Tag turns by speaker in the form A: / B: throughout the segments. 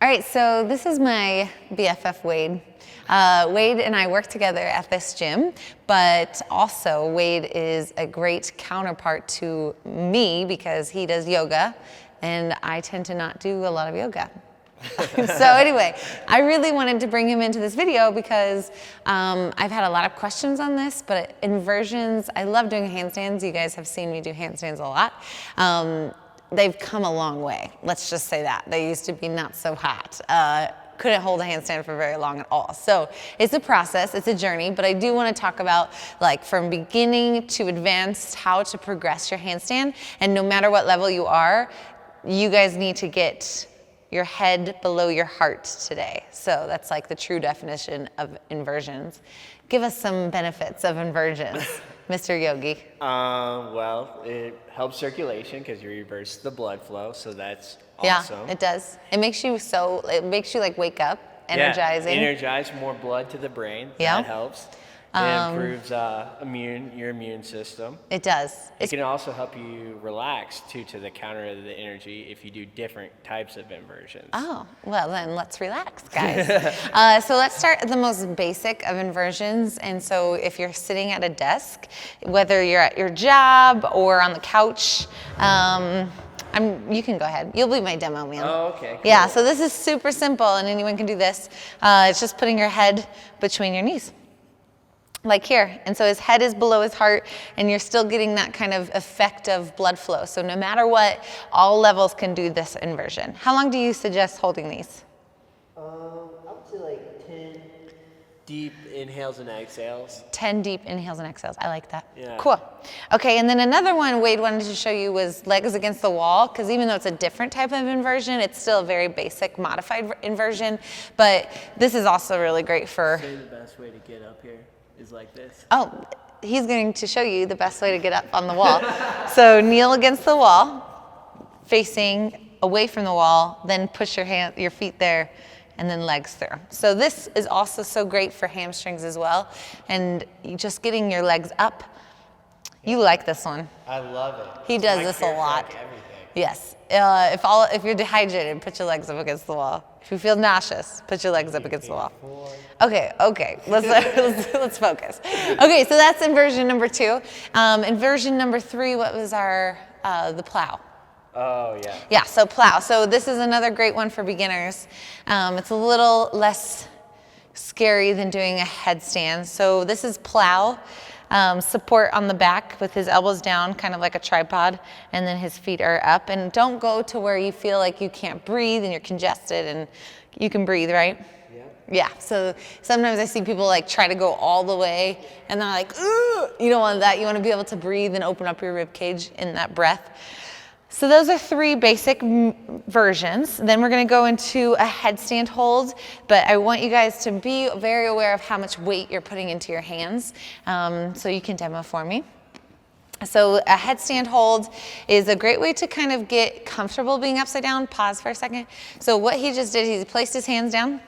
A: All right, so this is my BFF, Wade. Wade and I work together at this gym, but also Wade is a great counterpart to me because he does yoga, and I tend to not do a lot of yoga. So anyway, I really wanted to bring him into this video because I've had a lot of questions on this, but inversions, I love doing handstands. You guys have seen me do handstands a lot. They've come a long way. Let's just say that. They used to be not so hot. Couldn't hold a handstand for very long at all. So it's a process, it's a journey, but I do want to talk about like from beginning to advanced, how to progress your handstand. And no matter what level you are, you guys need to get your head below your heart today. So that's like the true definition of inversions. Give us some benefits of inversions, Mr. Yogi.
B: Well, it helps circulation because you reverse the blood flow, so that's awesome.
A: Yeah, it does. It makes you like wake up, energizing.
B: Yeah, energize more blood to the brain.
A: Yeah.
B: That helps. It improves your immune system.
A: It does.
B: It can also help you relax too, to the counter of the energy if you do different types of inversions.
A: Oh, well then let's relax, guys. So let's start at the most basic of inversions. And so if you're sitting at a desk, whether you're at your job or on the couch, you can go ahead. You'll be my demo man.
B: Oh, okay. Cool.
A: Yeah, so this is super simple and anyone can do this. It's just putting your head between your knees. Like here, and so his head is below his heart, and you're still getting that kind of effect of blood flow. So no matter what, all levels can do this inversion. How long do you suggest holding these?
B: Up to like 10 deep inhales and exhales.
A: 10 deep inhales and exhales. I like that.
B: Yeah.
A: Cool. Okay, and then another one Wade wanted to show you was legs against the wall, because even though it's a different type of inversion, it's still a very basic modified inversion. But this is also really great for.
B: Say the best way to get up here is like this.
A: Oh, he's going to show you the best way to get up on the wall. So kneel against the wall, facing away from the wall, then push your feet there, and then legs through. So this is also so great for hamstrings as well, and just getting your legs up. You like this one.
B: I love it.
A: He does this a lot.
B: Like everything.
A: Yes. If you're dehydrated, put your legs up against the wall. If you feel nauseous, put your legs up against the wall. Okay. Let's focus. Okay, so that's inversion number 2. Inversion number 3, what was the plow?
B: Oh, yeah.
A: Yeah, so plow. So this is another great one for beginners. It's a little less scary than doing a headstand. So this is plow. Support on the back with his elbows down, kind of like a tripod, and then his feet are up. And don't go to where you feel like you can't breathe and you're congested, and you can breathe, right? Yeah. Yeah, so sometimes I see people like try to go all the way, and they're like, ugh! You don't want that. You want to be able to breathe and open up your rib cage in that breath. So those are 3 basic versions. Then we're going to go into a headstand hold, but I want you guys to be very aware of how much weight you're putting into your hands. So you can demo for me. So a headstand hold is a great way to kind of get comfortable being upside down. Pause for a second. So what he just did, he placed his hands down,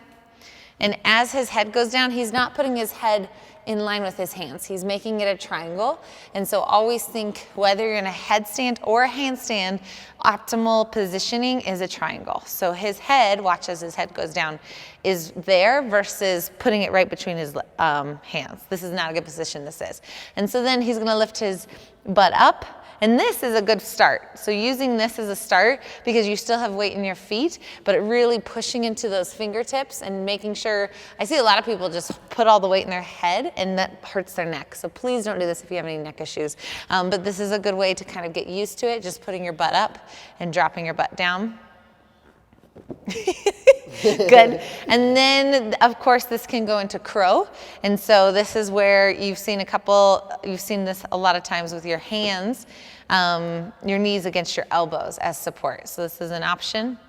A: and as his head goes down, he's not putting his head in line with his hands. He's making it a triangle. And so always think whether you're in a headstand or a handstand, optimal positioning is a triangle. So his head, watch as his head goes down, is there versus putting it right between his hands. This is not a good position, this is. And so then he's gonna lift his butt up, and this is a good start. So using this as a start, because you still have weight in your feet, but really pushing into those fingertips and making sure, I see a lot of people just put all the weight in their head and that hurts their neck. So please don't do this if you have any neck issues. But this is a good way to kind of get used to it, just putting your butt up and dropping your butt down. Good. And then, of course, this can go into crow. And so this is where you've seen this a lot of times with your hands, your knees against your elbows as support. So this is an option.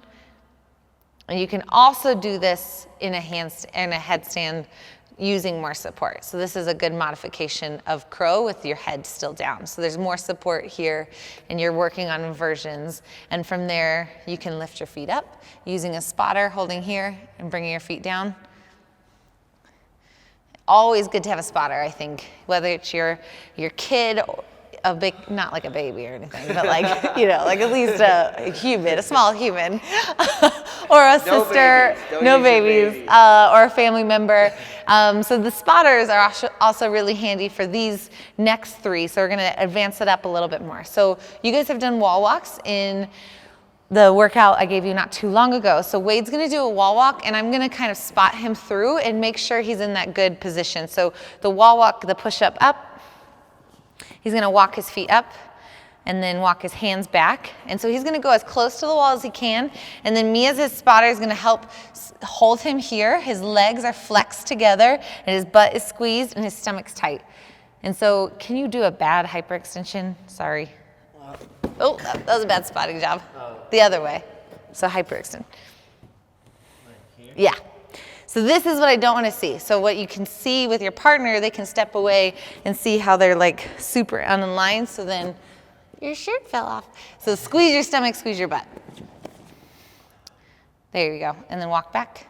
A: And you can also do this in a headstand using more support. So this is a good modification of crow with your head still down. So there's more support here, and you're working on inversions. And from there, you can lift your feet up using a spotter, holding here and bringing your feet down. Always good to have a spotter, I think, whether it's your kid a big, not like a baby or anything, but like, you know, like at least a human, a small human, or a sister, no babies, or a family member. So the spotters are also really handy for these next three. So we're going to advance it up a little bit more. So you guys have done wall walks in the workout I gave you not too long ago. So Wade's gonna do a wall walk, and I'm gonna kind of spot him through and make sure he's in that good position. So the wall walk, the push-up up, he's gonna walk his feet up and then walk his hands back. And so he's gonna go as close to the wall as he can. And then me as his spotter is gonna help hold him here. His legs are flexed together and his butt is squeezed and his stomach's tight. And so can you do a bad hyperextension? Sorry. Oh, that was a bad spotting job. The other way. So hyperextend. Yeah. So this is what I don't want to see. So what you can see with your partner, they can step away and see how they're like super unaligned. So then your shirt fell off. So squeeze your stomach, squeeze your butt. There you go. And then walk back.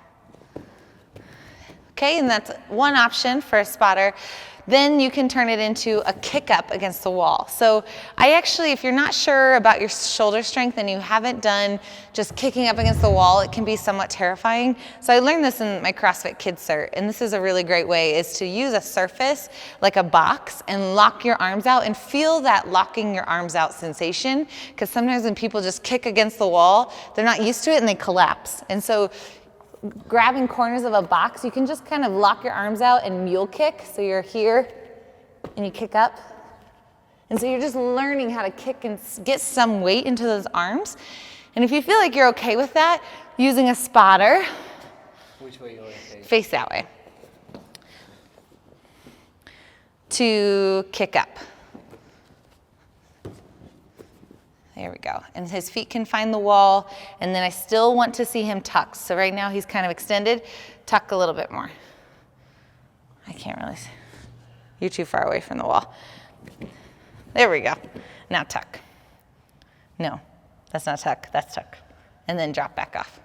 A: Okay, and that's one option for a spotter. Then you can turn it into a kick up against the wall. So I actually, if you're not sure about your shoulder strength and you haven't done just kicking up against the wall, it can be somewhat terrifying. So I learned this in my CrossFit Kids Cert, and this is a really great way, is to use a surface like a box and lock your arms out and feel that locking your arms out sensation. Because sometimes when people just kick against the wall, they're not used to it and they collapse. And so grabbing corners of a box, you can just kind of lock your arms out and mule kick. So you're here and you kick up. And so you're just learning how to kick and get some weight into those arms. And if you feel like you're okay with that, using a spotter,
B: which way you want to take?
A: Face that way, to kick up. There we go. And his feet can find the wall, and then I still want to see him tuck. So right now he's kind of extended. Tuck a little bit more. I can't really see. You're too far away from the wall. There we go. Now tuck. No, that's not tuck, that's tuck. And then drop back off.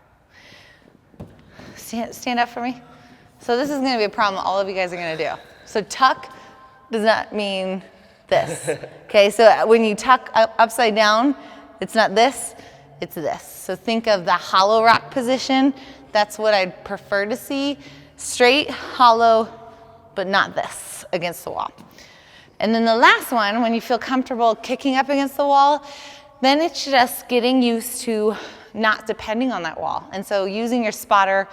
A: Stand up for me. So this is gonna be a problem all of you guys are gonna do. So tuck does not mean this. Okay, so when you tuck upside down, it's not this, it's this. So think of the hollow rock position. That's what I'd prefer to see. Straight, hollow, but not this against the wall. And then the last one, when you feel comfortable kicking up against the wall, then it's just getting used to not depending on that wall. And so using your spotter,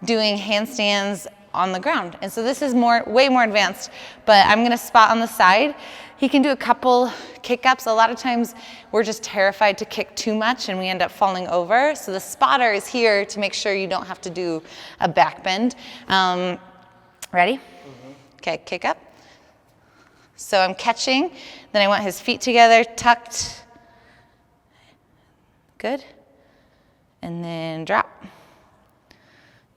A: doing handstands on the ground. And so this is way more advanced, but I'm gonna spot on the side. He can do a couple kick-ups. A lot of times we're just terrified to kick too much and we end up falling over. So the spotter is here to make sure you don't have to do a back bend. Ready? Okay, kick up. So I'm catching, then I want his feet together, tucked. Good. And then drop.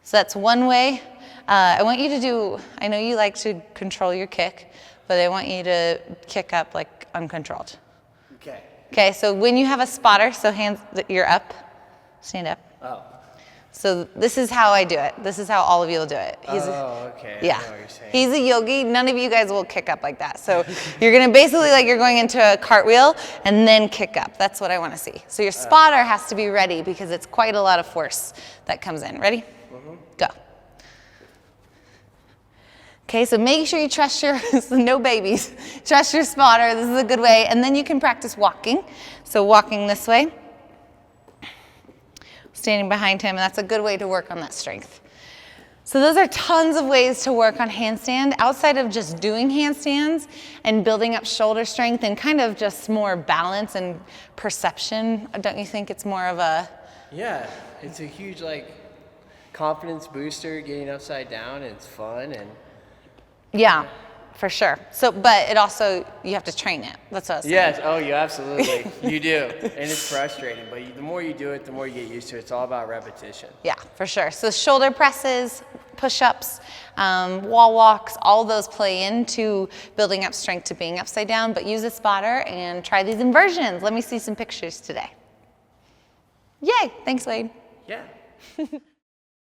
A: So that's one way. I want you to do, I know you like to control your kick, but I want you to kick up like uncontrolled.
B: Okay.
A: Okay, so when you have a spotter, so hands, you're up, stand up.
B: Oh.
A: So this is how I do it. This is how all of you will do it.
B: Okay.
A: Yeah.
B: I know what you're saying.
A: He's a yogi. None of you guys will kick up like that. So you're gonna basically like you're going into a cartwheel and then kick up. That's what I want to see. So your spotter has to be ready because it's quite a lot of force that comes in. Ready? Go. Okay, so make sure you trust your, no babies, trust your spotter. This is a good way. And then you can practice walking. So walking this way, standing behind him, and that's a good way to work on that strength. So those are tons of ways to work on handstand outside of just doing handstands and building up shoulder strength and kind of just more balance and perception. Don't you think it's more of a...
B: Yeah, it's a huge like confidence booster getting upside down, and it's fun. And
A: yeah, for sure. So, but it also, you have to train it. That's what I was saying.
B: yes, oh, you absolutely, you do. And it's frustrating, but the more you do it, the more you get used to it. It's all about repetition.
A: Yeah, for sure. So shoulder presses, push-ups, wall walks, all those play into building up strength to being upside down, but use a spotter and try these inversions. Let me see some pictures today. Yay, thanks Wade.
B: Yeah.